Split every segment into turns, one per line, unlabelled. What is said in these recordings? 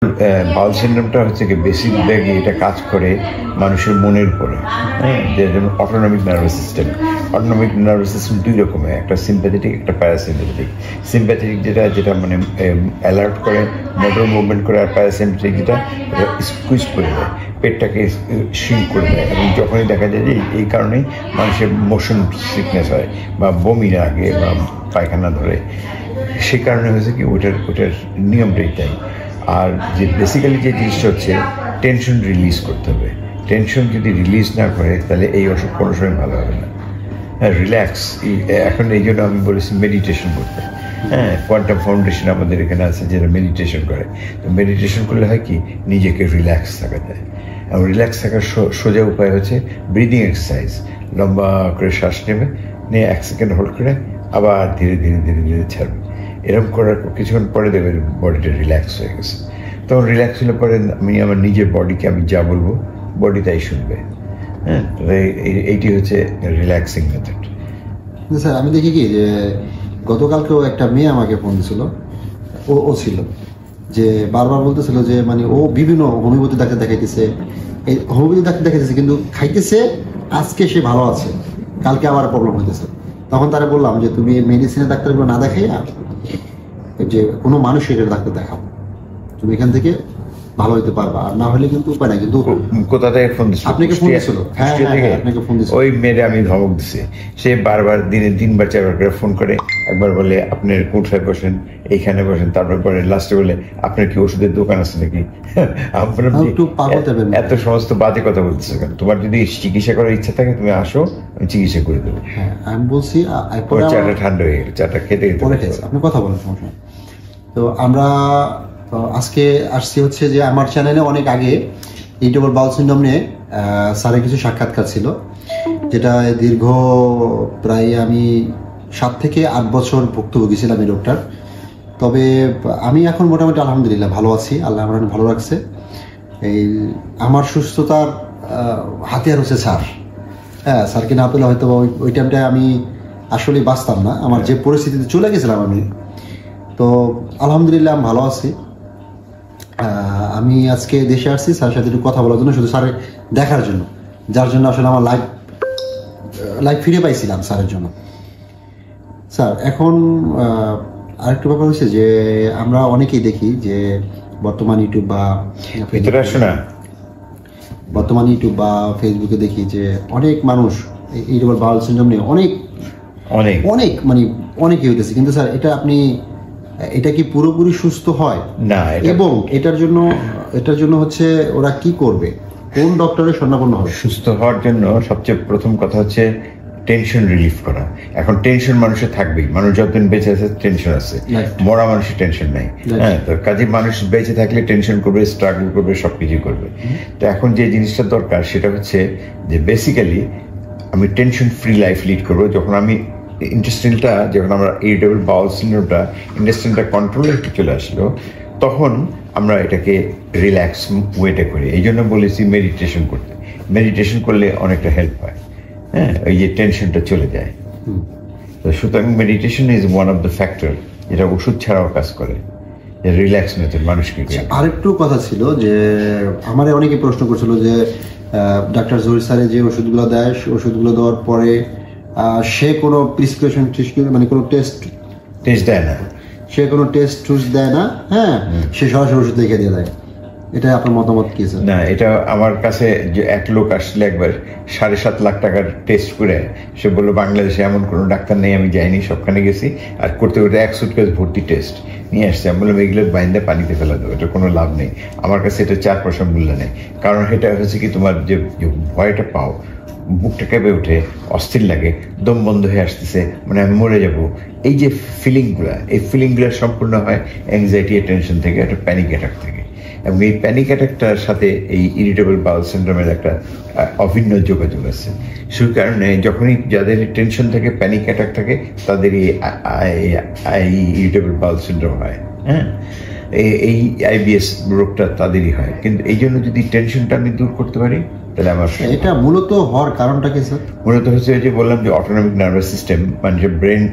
বাউল সিনড্রোমটা হচ্ছে কি বেসিক ব্যাগে এটা কাজ করে মানুষের মনের উপরে। হ্যাঁ, যেমন autonomic nervous system. Autonomic nervous system দুই রকমের, একটা সিম্প্যাথেটিক, একটা প্যারাসিম্প্যাথেটিক। সিম্প্যাথেটিক যেটা মানে অ্যালার্ট করে, মোটর মুভমেন্ট করে, আর প্যারাসিম্প্যাথেটিক যেটা স্কুইজ করে দেয়, পেটটাকে শিল করে দেয়। এবং যখনই দেখা যায় যে এই কারণেই মানুষের মোশন সিকনেস হয় বা বমি লাগে বা পায়খানা ধরে, সে কারণে হয়েছে কি ওটার নিয়মটাই তাই। আর যে বেসিক্যালি যে জিনিসটা হচ্ছে টেনশন রিলিজ করতে হবে। টেনশন যদি রিলিজ না করে তাহলে এই অসুখ কোনো সময় ভালো হবে না। হ্যাঁ, রিল্যাক্স। এখন এই জন্য আমি বলেছি মেডিটেশন করতে। হ্যাঁ, কোয়ান্টাম ফাউন্ডেশন আমাদের এখানে আছে যারা মেডিটেশন করে। তো মেডিটেশন করলে হয় কি নিজেকে রিল্যাক্স থাকা যায়। এবং রিল্যাক্স থাকার সোজা উপায় হচ্ছে ব্রিদিং এক্সারসাইজ। লম্বা করে শ্বাস নিয়ে 1 সেকেন্ড হোল্ড করে আবার ধীরে ধীরে ধীরে ধীরে ছাড়বে। এরকম করার কিছুক্ষণ পরে দেখবেন বডিটা রিল্যাক্স হয়ে গেছে। তখন রিল্যাক্স হলে পরে আমি আমার নিজের বডিকে আমি যা বলবো বডি তাই শুনবে। হ্যাঁ, এইটি হচ্ছে রিল্যাক্সিং মেথড।
স্যার আমি দেখি কি যে গতকালকেও একটা মেয়ে আমাকে ফোন দিছিল, ও ছিল যে বারবার বলতেছিল যে মানে ও বিভিন্ন হোমিওপ্যাথি ডাক্তার দেখাইতেছে, এই হোমিওপ্যাথি ডাক্তার দেখাইতেছে কিন্তু খাইতেছে, আজকে সে ভালো আছে, কালকে আবার প্রবলেম হইতেছে। তখন তারা বললাম যে তুমি মেডিসিনের ডাক্তারগুলো না দেখাইয়া যে কোনো মানুষের ডাক্তার দেখাও, তুমি এখান থেকে ভালো হইতে পারবা, আর না হলে কিন্তু উপায় নাই। কিন্তু
কোথা থেকে ফোন দিচ্ছিল?
আপনাকে ফোন দিছিল? হ্যাঁ, আপনাকে ফোন দিছিল।
ওই মেয়েরে আমি ধমক দিছি। সে বারবার দিনে 3 বার 4 বার করে ফোন করে। একবার বলে আপনার কোথায় বসেন, এইখানে বসেন, তারপর পরে লাস্টে বলে আপনার কি ওষুধের দোকান আছে নাকি? এত সমস্ত বাজে কথা বলতেছে কেন? তোমার যদি চিকিৎসা করার ইচ্ছা থাকে তুমি আসো, আমি চিকিৎসা করে দেবো।
হ্যাঁ, আমি বলছি
চাটা ঠান্ডা হয়ে গেল, চাটা খেতে
আপনি কথা বলেন, সমস্যা। তো আমরা আজকে আসছি হচ্ছে যে আমার চ্যানেলে অনেক আগে ইরিটেবল বাউল সিনড্রোম নিয়ে স্যারের কিছু সাক্ষাৎকার ছিল, যেটা দীর্ঘ প্রায় আমি 7 থেকে 8 বছর ভুক্তভোগী ছিলাম এই রোগটার। তবে আমি এখন মোটামুটি আলহামদুলিল্লাহ ভালো আছি, আল্লাহ আমার ভালো রাখছে। এই আমার সুস্থতার হাতিয়ার হচ্ছে স্যার। হ্যাঁ, স্যারকে না পেলে হয়তো ওই টাইমটায় আমি আসলে বাঁচতাম না, আমার যে পরিস্থিতিতে চলে গেছিলাম আমি। তো আলহামদুলিল্লাহ আমি ভালো আছি। আমি আজকে দেশে আসছি স্যারের সাথে একটু কথা বলার জন্য, শুধু স্যারের দেখার জন্য, যার জন্য আসলে আমার লাইফ ফিরে পাইছিলাম স্যারের জন্য। স্যার এখন আরেকটা ব্যাপার হচ্ছে যে আমরা অনেকেই দেখি যে বর্তমান ইউটিউব বা ফেসবুকে দেখি যে অনেক মানুষ ইরিটেবল বাউল সিনড্রোম নিয়ে অনেক মানে অনেকই হইতেছে। কিন্তু স্যার এটা কি পুরোপুরি সুস্থ হয়
না?
এবং এটার জন্য হচ্ছে ওরা কি করবে, কোন ডক্টরের শরণাপন্ন হবে?
সুস্থ হওয়ার জন্য সবচেয়ে প্রথম কথা হচ্ছে টেনশন রিলিফ করা। এখন টেনশন মানুষের থাকবেই, মানুষ যতদিন বেঁচে আছে টেনশন আছে, মরা মানুষের টেনশন নাই। হ্যাঁ, তো কাজে মানুষ বেঁচে থাকলে টেনশন করবে, স্ট্রাগল করবে, সবকিছু করবে। তো এখন যে জিনিসটা দরকার সেটা হচ্ছে যে বেসিক্যালি আমি টেনশন ফ্রি লাইফ লিড করবো। যখন আমরা ইরিটেবল বাউল সিনড্রোমটা ইন্টেস্টাইনটা কন্ট্রোলে একটু চলে আসলো, তখন আমরা এটাকে রিল্যাক্স ওয়েতে করি। এই জন্য বলেছি মেডিটেশন করতে। মেডিটেশন করলে অনেকটা হেল্প হয়। হ্যাঁ, ওই যে টেনশনটা চলে যায়। তো সুতরাং meditation is one of the factor যেটা ওষুধ ছাড়াও কাজ করে, রিল্যাক্স মেথড মানুষকে।
আরেকটু কথা ছিল যে আমার অনেকে প্রশ্ন করছিল যে ডাক্তার জহির স্যারে যে ওষুধগুলো দেয়, ওষুধগুলো দেওয়ার পরে সে কোনো প্রিসক্রিপশন মানে কোনো টেস্ট
দেয় না,
সে কোনো টেস্ট দেয় না। হ্যাঁ, সে সরাসরি ওষুধ লিখে দিয়ে দেয়। এটা আপনার মতামত কি স্যার?
না, এটা আমার কাছে যে এক লোক আসলে একবার 7.5 লাখ টাকার টেস্ট করে সে বললো বাংলাদেশে এমন কোনো ডাক্তার নেই, আমি যাইনি, সবখানে গেছি, আর করতে করতে 1 সুটকেস ভর্তি টেস্ট নিয়ে আসছে। আমি বললাম এগুলো বাইন্দা পানিতে ফেলা দেবো, এটা কোনো লাভ নেই। আমার কাছে এটা 4 পয়সা মূল্য নেই। কারণ এটা হচ্ছে কি তোমার যে ভয়টা পাও, বুকটা কেঁপে উঠে, অস্থির লাগে, দম বন্ধ হয়ে আসতেছে, মানে আমি মরে যাব, এই যে ফিলিংগুলো সম্পূর্ণ হয় অ্যাংজাইটি আর টেনশন থেকে, একটা প্যানিক অ্যাটাক থেকে। এবং এই প্যানিক অ্যাটাকটার সাথে এই ইরিটেবল বাউল সিনড্রোমের একটা অভিন্ন যোগাযোগ আছে। সেই কারণে যখনই যাদের টেনশন থাকে, প্যানিক অ্যাটাক থাকে, তাদের এই ইরিটেবল বাউল সিনড্রোম হয়। হ্যাঁ, এই আইবিএস রোগটা তাদেরই হয়। কিন্তু এই জন্য যদি টেনশনটা আমি দূর করতে পারি তাহলে আমার
এটা মূলত হওয়ার কারণটা কি স্যার?
মূলত হচ্ছে যে বললাম যে অটোনমিক নার্ভাস সিস্টেম, মানুষের ব্রেন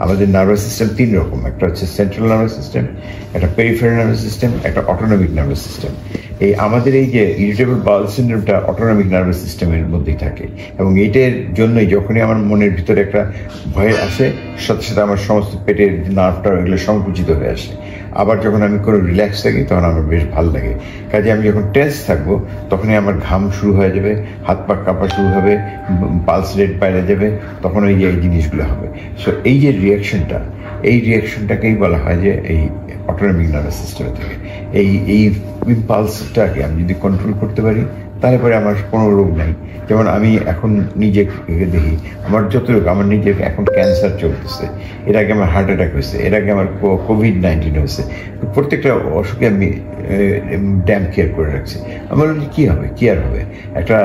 আমাদের নার্ভাস সিস্টেম 3 রকম, একটা হচ্ছে সেন্ট্রাল নার্ভাস সিস্টেম, একটা পেরিফেরাল নার্ভাস সিস্টেম, একটা অটোনমিক নার্ভাস সিস্টেম। আমাদের এই যে ইরিটেবল বাউল সিনড্রোমটা অটোনমিক নার্ভাস সিস্টেমের মধ্যেই থাকে, এবং এইটার জন্যই যখনই আমার মনের ভিতরে একটা ভয় আসে, সাথে সাথে আমার সমস্ত পেটের নার্ভটা এগুলো সংকুচিত হয়ে আসে। আবার যখন আমি কোনো রিল্যাক্স থাকি তখন আমার বেশ ভালো লাগে। কাজে আমি যখন টেন্স থাকবো তখনই আমার ঘাম শুরু হয়ে যাবে, হাত পা কাঁপা শুরু হবে, পালস রেট বাইরে যাবে, তখন এই যে এই জিনিসগুলো হবে। সো এই যে রিয়াকশনটাকেই বলা হয় যে এই অটোনমিক নার্ভাস সিস্টেম থেকে এই ইম্পালসটাকে আমি যদি কন্ট্রোল করতে পারি তাহলে পরে আমার কোনো রোগ নাই। যেমন আমি এখন নিজেকে দেখি, আমার যত রোগ, আমার নিজের এখন ক্যান্সার চলতেছে, এর আগে আমার হার্ট অ্যাটাক হয়েছে, এর আগে আমার COVID-19 হয়েছে। প্রত্যেকটা অসুখে আমি ড্যাম কেয়ার করে রাখছি। আমার কি হবে, কি আর হবে? একটা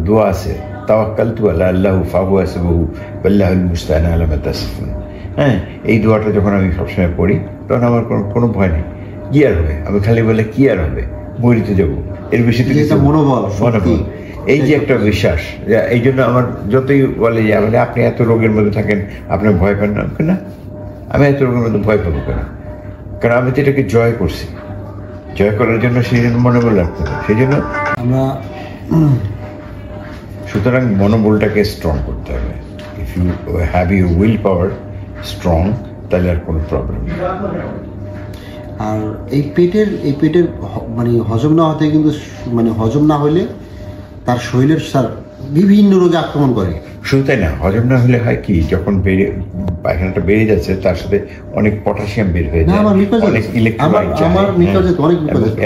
দোয়া আছে, তাওয়াক্কালতু আলা আল্লাহু ফাহুয়া হাসবুহু ওয়াল্লাহুল মুস্তাআন আলা মা তাসিফুন। হ্যাঁ, এই দোয়াটা যখন আমি সবসময় পড়ি তখন আমার কোনো ভয় নেই। কি আর হবে? আমি খালি বলে কি আর হবে, মরিতে যাবো, এর বেশি
মনোবল।
এই যে একটা বিশ্বাস, এই জন্য আমার যতই বলে যে আপনি এত রোগের মধ্যে থাকেন, আপনার ভয় পান না? আমি এত রোগের মধ্যে ভয় পাবো কেন? কারণ আমি তো এটাকে জয় করছি। জয় করার জন্য সেই জন্য মনোবল রাখতে হবে। সেই জন্য
আমরা
সুতরাং মনোবলটাকে স্ট্রং করতে হবে। If you have your will power strong, তাহলে আর কোনো প্রবলেম নেই।
আর এই পেটের মানে হজম না হতে কিন্তু, মানে হজম না হলে তার শরীরের বিভিন্ন রোগে আক্রমণ করে।
শুধু তাই না, হজম না হলে হয় কি, যখন পায়খানাটা বেড়ে যাচ্ছে তার সাথে অনেক পটাশিয়াম বের হয়ে যায়, অনেক ইলেকট্রোলাইট যায়,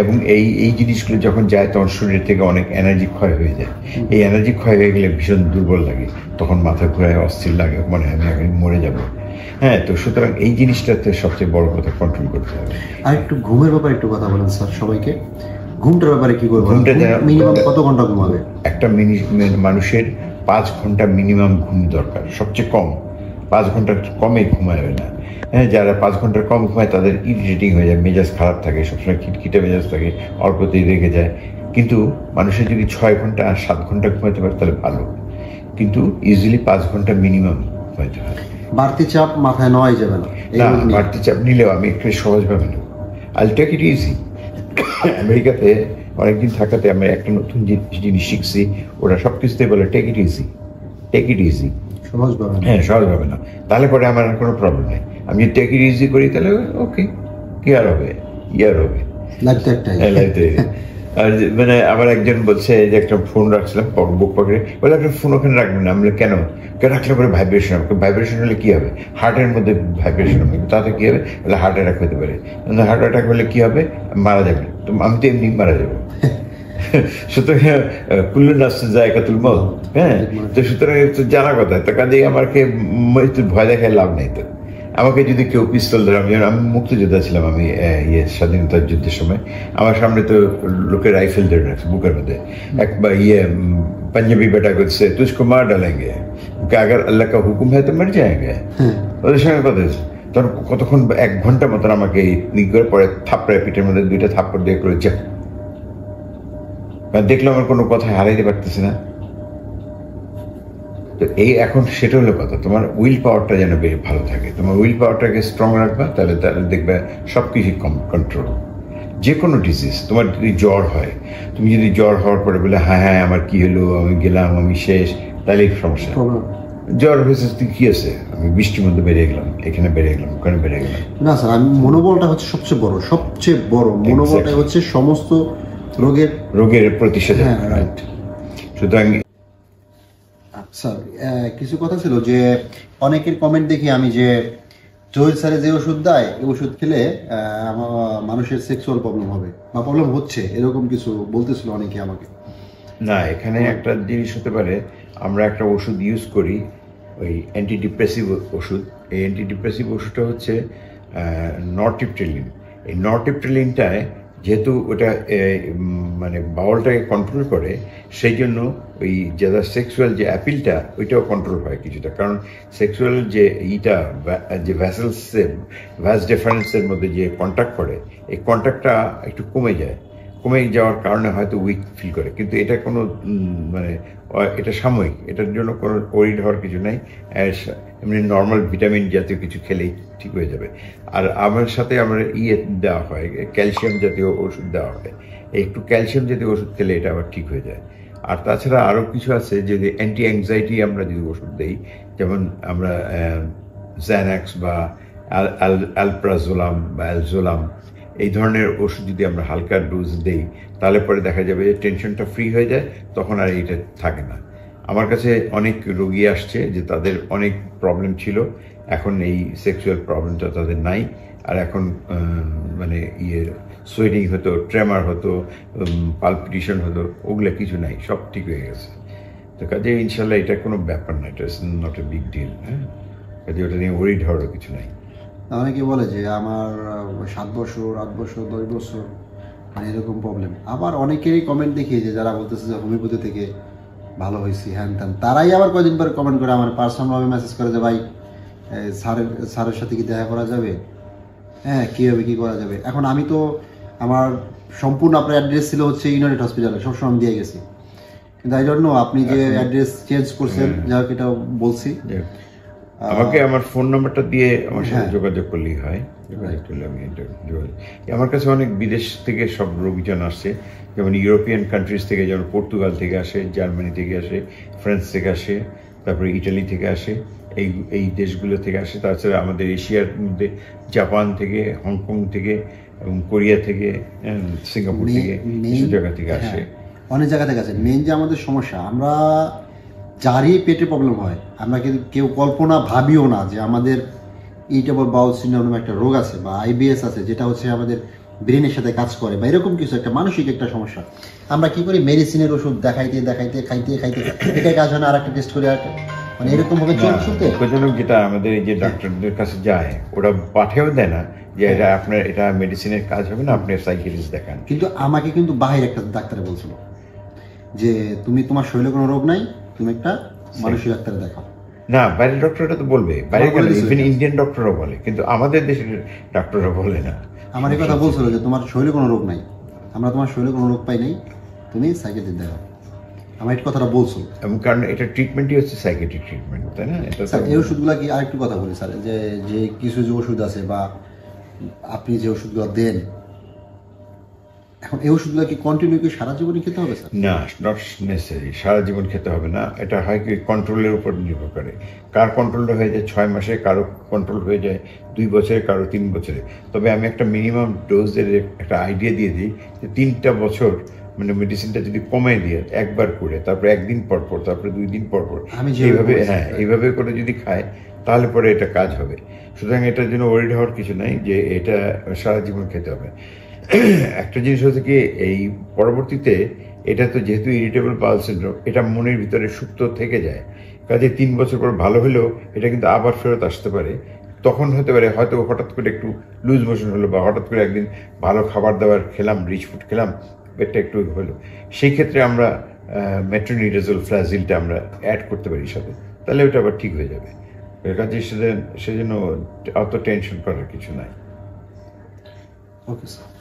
এবং এই জিনিসগুলো যখন যায় তখন শরীর থেকে অনেক এনার্জি ক্ষয় হয়ে যায়। এই এনার্জি ক্ষয় হয়ে গেলে ভীষণ দুর্বল লাগে, তখন মাথা ঘোরায়, অস্থির লাগে, মনে হয় আমি এখন মরে যাব। হ্যাঁ, তো সুতরাং এই জিনিসটাতে সবচেয়ে বড় কথা কন্ট্রোল করতে হবে।
আর একটু ঘুমের ব্যাপারে একটু কথা বলেন স্যার সবাইকে। ঘুমটার ব্যাপারে কি করবো? মিনিমাম কত ঘন্টা ঘুমাবে
একটা মানুষের? 5 ঘন্টা মিনিমাম ঘুম দরকার, সবচেয়ে কম 5 ঘন্টার কমে ঘুমাবে না। হ্যাঁ, যারা 5 ঘন্টার কম ঘুমায় তাদের ইরিটেটিং হয়ে যায়, মেজাজ খারাপ থাকে, সবসময় খিটখিটে মেজাজ থাকে, অল্পতেই রেগে যায়। কিন্তু মানুষের যদি 6 ঘন্টা আর 7 ঘন্টা ঘুমাতে পারে তাহলে ভালো, কিন্তু ইজিলি 5 ঘন্টা মিনিমাম ঘুমাতে হয়।
বাড়তি চাপ মাথায় নেওয়াই যাবে না।
বাড়তি চাপ নিলেও আমি একটু সহজভাবে নেব। I take it easy. আমেরিকাতে অনেকদিন থাকাতে আমি একটা নতুন জিনিস শিখছি, ওরা সব কিছুতেই বলে take it easy, take it easy,
সহজভাবে।
হ্যাঁ, সহজভাবে না, তাহলে পরে আমার আর কোনো প্রবলেম নেই। আমি যদি টেক ইট ইজি করি তাহলে ওকে, কি আর হবে, আর মানে আমার একজন বলছে যে একটা ফোন রাখছিলাম বুক পকেটে, বলে একটা ফোন ওখানে রাখবেন না। আমি কেন রাখলে পরে ভাইব্রেশন হবে। ভাইব্রেশন হলে কি হবে? হার্টের মধ্যে ভাইব্রেশন হবে, তাতে কি হবে? বলে হার্ট অ্যাটাক হতে পারে। হার্ট অ্যাটাক হলে কি হবে? মারা যাবে। তো আমি তো এমনি মারা যাবো। সুতরাং কুল্লু নাফসিন যায়কাতুল মউত। হ্যাঁ, তো সুতরাং জানা কথা, তো কাজেই আমাকে ভয় দেখায় লাভ নেই। তো আমাকে যদি কেউ পিস্তল ধরে, আমি মুক্তিযোদ্ধা ছিলাম, আমি স্বাধীনতার যুদ্ধের সময়, আমার সামনে তো লোকে রাইফেল ধরে রাখছে বুকের মধ্যে, একবার পাঞ্জাবি বেটা করছে তুঝকো মার ডালেঙ্গে, আগার আল্লাহ কা হুকুম হয় তো মর যায়েঙ্গে, ওদের সঙ্গে কথা হচ্ছে। তখন কতক্ষণ 1 ঘন্টা মতন আমাকে করে পরে থাপড়ায়, পিঠের মধ্যে 2টা থাপ্পড় দিয়ে করে যা। দেখলাম আমার কোনো কথা হারাইতে পারতেছে না। তো এখন সেটা হলো কথা, তোমার উইল পাওয়ারটা যেন বেশ ভালো থাকে, তোমার উইল পাওয়ারটাকে স্ট্রং রাখবা, তাহলে দেখবে সব কিছু কন্ট্রোল। যে কোনো ডিজিজ, তোমার যদি জ্বর হয়, তুমি যদি জ্বর হওয়ার পরে বলে হ্যাঁ আমার কি হলো, আমি গেলাম, আমি শেষ, তাহলে সমস্যা। জ্বর হয়েছে, কি আছে, আমি বৃষ্টির মধ্যে বেরিয়ে গেলাম, এখানে বেরিয়ে গেলাম, ওখানে বেরিয়ে গেলাম।
না স্যার, মনোবলটা হচ্ছে সবচেয়ে বড় মনোবলটা হচ্ছে সমস্ত রোগের
প্রতিষেধক। সুতরাং
স্যার কিছু কথা ছিল যে অনেকের কমেন্ট দেখি আমি যে জহির স্যারে যে ওষুধ দেয়, এই ওষুধ খেলে মানুষের সেক্সুয়াল প্রবলেম হবে বা প্রবলেম হচ্ছে, এরকম কিছু বলতেছিল অনেকে আমাকে।
না, এখানে একটা জিনিস হতে পারে, আমরা একটা ওষুধ ইউজ করি, ওই অ্যান্টিডিপ্রেসিভ ওষুধ। এই অ্যান্টিডিপ্রেসিভ ওষুধটা হচ্ছে নরটিপটেলিন। এই নরটিপটেলিনটায় যেহেতু ওটা মানে বাউলটাকে কন্ট্রোল করে, সেই জন্য ওই যারা সেক্সুয়াল যে অ্যাপিলটা, ওইটাও কন্ট্রোল হয় কিছুটা। কারণ সেক্সুয়াল যে যে ভ্যাস ডিফারেন্সের মধ্যে যে কন্ট্যাক্ট করে, এই কন্ট্যাক্টটা একটু কমে যাওয়ার কারণে হয়তো উইক ফিল করে। কিন্তু এটা কোনো মানে এটা সাময়িক, এটার জন্য কোনো ওরিড হওয়ার কিছু নাই। এমনি নর্মাল ভিটামিন জাতীয় কিছু খেলেই ঠিক হয়ে যাবে। আর আমার সাথে আমার দেওয়া হয়, ক্যালসিয়াম জাতীয় ওষুধ দেওয়া হয়। একটু ক্যালসিয়াম জাতীয় ওষুধ খেলে এটা আবার ঠিক হয়ে যায়। আর তাছাড়া আরও কিছু আছে, যদি অ্যান্টি অ্যাংজাইটি আমরা যদি ওষুধ দিই, যেমন আমরা জ্যানাক্স বা অ্যালপ্রাজোলাম বা অ্যালজোলাম, এই ধরনের ওষুধ যদি আমরা হালকা ডোজ দেই, তাহলে পরে দেখা যাবে যে টেনশনটা ফ্রি হয়ে যায়, তখন আর এইটা থাকে না। আমার কাছে অনেক রোগী আসছে যে তাদের অনেক প্রবলেম ছিল, এখন এই সেক্সুয়াল প্রবলেমটা তাদের নাই। আর এখন মানে সোয়েটিং হতো, ট্রেমার হতো, পালপিটেশন হতো, ওগুলো কিছু নাই, সব ঠিক হয়ে গেছে। তো কাজে ইনশাল্লাহ এটা কোনো ব্যাপার না, এটা নট এ বিগ ডিল। হ্যাঁ, কাজে ওটা নিয়ে ওয়ারিড হওয়ারও কিছু নাই।
অনেকে বলে যে আমার 7 বছর 8 বছর 10 বছর মানে এরকম প্রবলেম। আবার অনেকেরই কমেন্ট দেখি যে যারা বলতেছে যে হোমিওপ্যাথি থেকে ভালো হয়েছি হ্যান ত্যান, তারাই আবার কয়েকদিন পরে কমেন্ট করে আমার পার্সোনালভাবে মেসেজ করে যে ভাই স্যারের সাথে কি দেখা করা যাবে, হ্যাঁ কীভাবে কী করা যাবে। এখন আমি তো আমার সম্পূর্ণ আপনার অ্যাড্রেস ছিল হচ্ছে ইউনাইটেড হসপিটালে, সবসময় আমি দিয়ে গেছি, কিন্তু আই ডোন্ট নো আপনি যে অ্যাড্রেস চেঞ্জ করছেন, যা হোক এটা বলছি।
আমাকে আমার ফোন নাম্বারটা দিয়ে আমার সাথে যোগাযোগ করলেই হয়, যোগাযোগ করলে আমি আমার কাছে অনেক বিদেশ থেকে সব রোগীজন আসছে, যেমন ইউরোপিয়ান কান্ট্রিজ থেকে, যেমন পর্তুগাল থেকে আসে, জার্মানি থেকে আসে, ফ্রান্স থেকে আসে, তারপরে ইটালি থেকে আসে, এই দেশগুলো থেকে আসে। তাছাড়া আমাদের এশিয়ার মধ্যে জাপান থেকে, হংকং থেকে এবং কোরিয়া থেকে, সিঙ্গাপুর থেকে, কিছু জায়গা থেকে আসে,
অনেক জায়গা থেকে আসে। মেইন যে আমাদের সমস্যা, আমরা যারই পেটে প্রবলেম হয়, আমরা কিন্তু কেউ কল্পনা ভাবিও না যে আমাদের ইরিটেবল বাউল সিনড্রোম নামে একটা রোগ আছে বা আইবিএস আছে, যেটা হচ্ছে আমাদের ব্রেনের সাথে কাজ করে বা এরকম কিছু একটা মানসিক একটা সমস্যা। আমরা কি করি, মেডিসিনের ওষুধ দেখাইতে খাইতে এটাই কাজ হয় না, আর একটা টেস্ট করে মানে এরকম ভাবে চলতে।
যেটা আমাদের এই যে ডাক্তারদের কাছে যায়, ওরা পাঠেও দেয় না যে এটা আপনার এটা মেডিসিনের কাজ হবে না, আপনি সাইকিয়াট্রিস্ট দেখান।
কিন্তু আমাকে কিন্তু বাহির একটা ডাক্তারে বলছিল যে তুমি তোমার শরীরে কোনো রোগ নাই, তুমি একটা মানসিক ডাক্তারে দেখাও।
না, বাইরের ডক্টররা তো বলবে, বাইরে গেলে ইভেন ইন্ডিয়ান ডক্টররা বলে, কিন্তু আমাদের দেশের ডক্টররা বলে না।
আমার এই কথা বলছিল যে তোমার শরীরে কোনো রোগ নাই, আমরা তোমার শরীরে কোনো রোগ পাই নাই, তুমি সাইকিয়াট্রিস্ট দেখাও। আমার এই কথাটা বলছিল,
এবং কারণ এটা ট্রিটমেন্টই হচ্ছে সাইকিয়াট্রিক ট্রিটমেন্ট, তাই না? এটা
স্যার এই ওষুধগুলো কি, আরেকটু কথা বলি স্যার, যে কিছু যে ওষুধ আছে বা আপনি যে ওষুধগুলো দেন, এখন এই ওষুধগুলো কি কন্টিনিউ কি সারা জীবনই খেতে হবে স্যার?
না, নট নেসেসারি, সারা জীবন খেতে হবে না। এটা হয় কি কন্ট্রোলের উপর নির্ভর করে, কার কন্ট্রোলটা হয়ে যায় 6 মাসে, কারো কন্ট্রোল হয়ে যায় 2 বছরে, কারো 3 বছরে। তবে আমি একটা মিনিমাম ডোজের একটা আইডিয়া দিয়ে দিই যে 3টা বছর মানে মেডিসিনটা যদি কমে দিয়ে একবার করে, তারপরে 1 দিন পর পর, তারপরে 2 দিন পর পর, এইভাবে এইভাবে করে যদি খায়, তাহলে পরে এটা কাজ হবে। সুতরাং এটার জন্য ওয়ারিড হওয়ার কিছু নাই যে এটা সারা জীবন খেতে হবে। একটা জিনিস হচ্ছে কি, এই পরবর্তীতে এটা তো যেহেতু ইরিটেবল বাউল সিনড্রোম, এটা মনের ভিতরে সুপ্ত থেকে যায়, কাজে 3 বছর পর ভালো হলেও এটা কিন্তু আবার ফেরত আসতে পারে। তখন হতে পারে হয়তো হঠাৎ করে একটু লুজ মোশন হলো, বা হঠাৎ করে একদিন ভালো খাবার দাবার খেলাম, রিচ ফুড খেলাম, পেটটা একটু হলো, সেই ক্ষেত্রে আমরা মেট্রোনিডাজোল ফ্লাজিলটা আমরা অ্যাড করতে পারি সাথে, তাহলে ওটা আবার ঠিক হয়ে যাবে। কাজে সেজন্য অত টেনশন করার কিছু নাই।
Okay sir.